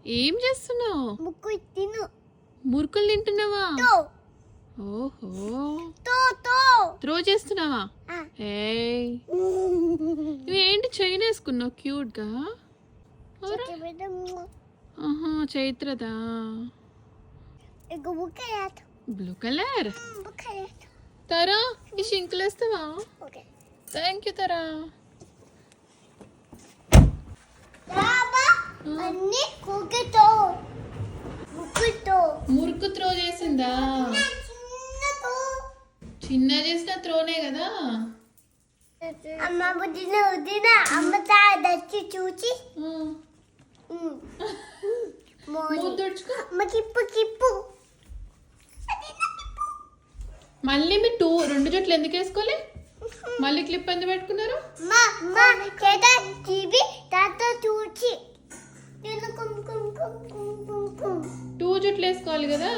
ఏం చేస్తున్నావు? ముక్కు తిను. మురుకులు తింటున్నావా? తో ఓహో, తో తో త్రో చేస్తున్నావా? ఆ. ఏయ్, నువ్వేంటి చైన్ వేసుకున్నావు క్యూట్ గా? చెట్టు మీద ఆహా, చైత్రదా? ఇక బుక్కయాత. Blue colour. బుక్కయాత. తరా, ఈ షింకులు వేస్తావా? ఓకే. థ్యాంక్ యూ తరా. బాబా అన్ని కుకితో ముక్కుతో మురుకు త్రో చేసిందా? చిన్నతో. చిన్న చేసిన త్రోనే కదా. అమ్మ బుద్ధిన వదిన అమ్మ తా దచ్చి చూచి మూతి తుడుచుకో. అమ్మ కిప్పు కిప్పు. మళ్ళీ మీరు రెండు జట్లు ఎందుకు వేసుకోలే? మళ్ళీ క్లిప్ ఎందుకు పెట్టుకున్నారు? మా మా చేత టీవీ తాత చూచి నేను కుమ్ కుమ్ కుమ్ కుమ్ కుమ్ కుమ్. 2 జట్లు వేసుకోవాలి కదా.